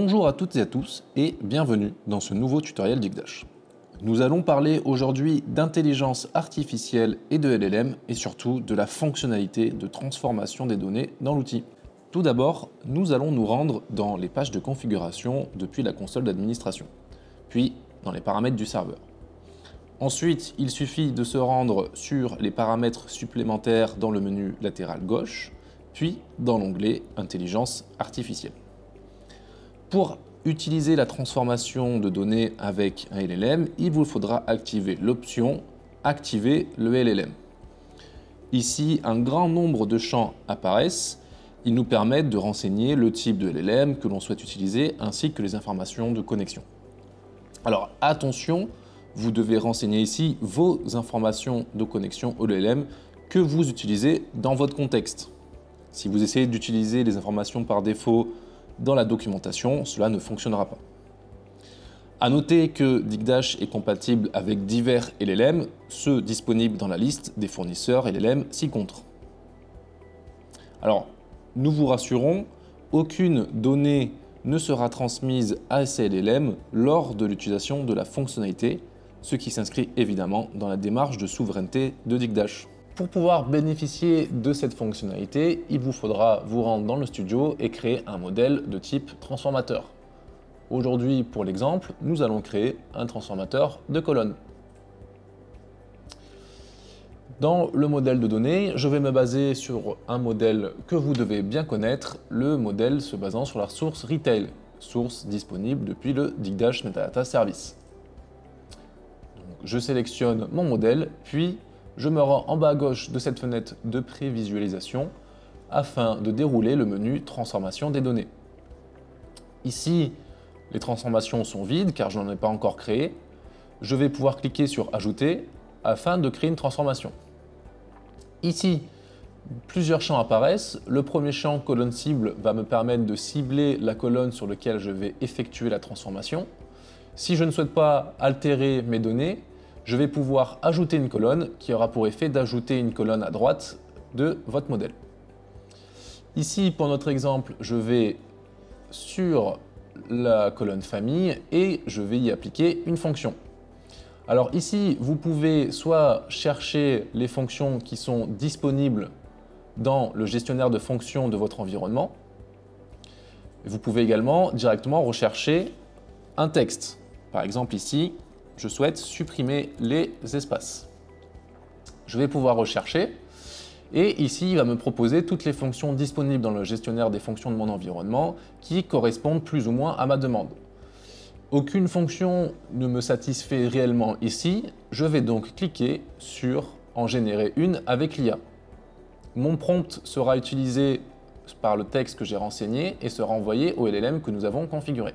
Bonjour à toutes et à tous et bienvenue dans ce nouveau tutoriel Digdash. Nous allons parler aujourd'hui d'intelligence artificielle et de LLM et surtout de la fonctionnalité de transformation des données dans l'outil. Tout d'abord, nous allons nous rendre dans les pages de configuration depuis la console d'administration, puis dans les paramètres du serveur. Ensuite, il suffit de se rendre sur les paramètres supplémentaires dans le menu latéral gauche, puis dans l'onglet Intelligence artificielle. Pour utiliser la transformation de données avec un LLM, il vous faudra activer l'option « Activer le LLM ». Ici, un grand nombre de champs apparaissent. Ils nous permettent de renseigner le type de LLM que l'on souhaite utiliser ainsi que les informations de connexion. Alors attention, vous devez renseigner ici vos informations de connexion au LLM que vous utilisez dans votre contexte. Si vous essayez d'utiliser les informations par défaut dans la documentation, cela ne fonctionnera pas. A noter que Digdash est compatible avec divers LLM, ceux disponibles dans la liste des fournisseurs LLM ci-contre. Alors, nous vous rassurons, aucune donnée ne sera transmise à ces LLM lors de l'utilisation de la fonctionnalité, ce qui s'inscrit évidemment dans la démarche de souveraineté de Digdash. Pour pouvoir bénéficier de cette fonctionnalité, il vous faudra vous rendre dans le studio et créer un modèle de type transformateur. Aujourd'hui, pour l'exemple, nous allons créer un transformateur de colonnes. Dans le modèle de données, je vais me baser sur un modèle que vous devez bien connaître, le modèle se basant sur la source Retail, source disponible depuis le Digdash Metadata Service. Donc, je sélectionne mon modèle, puis je me rends en bas à gauche de cette fenêtre de prévisualisation afin de dérouler le menu Transformation des données. Ici, les transformations sont vides car je n'en ai pas encore créé. Je vais pouvoir cliquer sur Ajouter afin de créer une transformation. Ici, plusieurs champs apparaissent. Le premier champ colonne cible va me permettre de cibler la colonne sur laquelle je vais effectuer la transformation. Si je ne souhaite pas altérer mes données, je vais pouvoir ajouter une colonne qui aura pour effet d'ajouter une colonne à droite de votre modèle. Ici, pour notre exemple, je vais sur la colonne famille et je vais y appliquer une fonction. Alors ici, vous pouvez soit chercher les fonctions qui sont disponibles dans le gestionnaire de fonctions de votre environnement. Vous pouvez également directement rechercher un texte. Par exemple ici, je souhaite supprimer les espaces. Je vais pouvoir rechercher et ici, il va me proposer toutes les fonctions disponibles dans le gestionnaire des fonctions de mon environnement qui correspondent plus ou moins à ma demande. Aucune fonction ne me satisfait réellement ici, je vais donc cliquer sur en générer une avec l'IA. Mon prompt sera utilisé par le texte que j'ai renseigné et sera envoyé au LLM que nous avons configuré.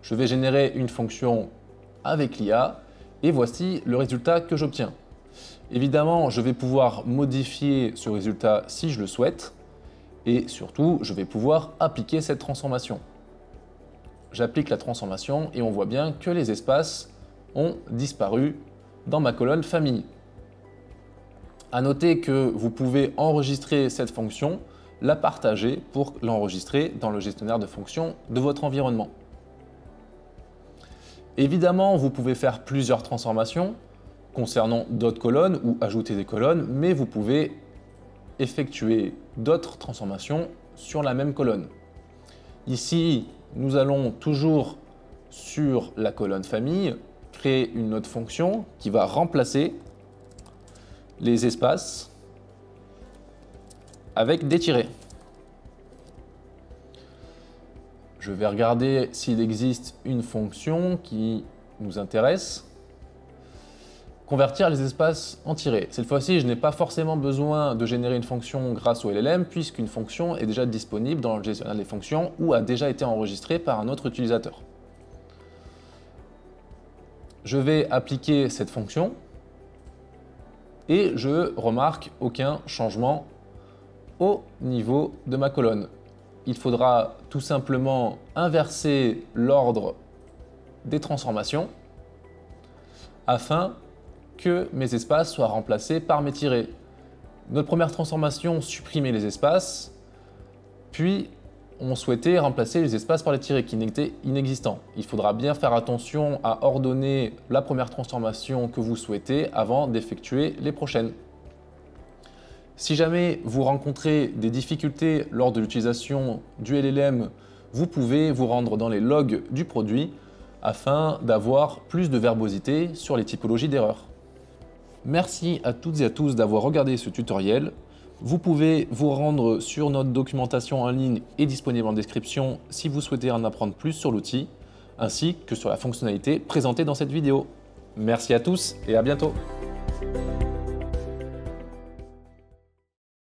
Je vais générer une fonction avec l'IA et voici le résultat que j'obtiens. Évidemment, je vais pouvoir modifier ce résultat si je le souhaite et surtout, je vais pouvoir appliquer cette transformation. J'applique la transformation et on voit bien que les espaces ont disparu dans ma colonne famille. À noter que vous pouvez enregistrer cette fonction, la partager pour l'enregistrer dans le gestionnaire de fonctions de votre environnement. Évidemment, vous pouvez faire plusieurs transformations concernant d'autres colonnes ou ajouter des colonnes, mais vous pouvez effectuer d'autres transformations sur la même colonne. Ici, nous allons toujours sur la colonne famille créer une autre fonction qui va remplacer les espaces avec des tirets. Je vais regarder s'il existe une fonction qui nous intéresse. Convertir les espaces en tirets. Cette fois-ci, je n'ai pas forcément besoin de générer une fonction grâce au LLM puisqu'une fonction est déjà disponible dans le gestionnaire des fonctions ou a déjà été enregistrée par un autre utilisateur. Je vais appliquer cette fonction et je remarque aucun changement au niveau de ma colonne. Il faudra tout simplement inverser l'ordre des transformations afin que mes espaces soient remplacés par mes tirets. Notre première transformation supprimait les espaces, puis on souhaitait remplacer les espaces par les tirets qui n'étaient inexistants. Il faudra bien faire attention à ordonner la première transformation que vous souhaitez avant d'effectuer les prochaines. Si jamais vous rencontrez des difficultés lors de l'utilisation du LLM, vous pouvez vous rendre dans les logs du produit afin d'avoir plus de verbosité sur les typologies d'erreurs. Merci à toutes et à tous d'avoir regardé ce tutoriel. Vous pouvez vous rendre sur notre documentation en ligne et disponible en description si vous souhaitez en apprendre plus sur l'outil, ainsi que sur la fonctionnalité présentée dans cette vidéo. Merci à tous et à bientôt.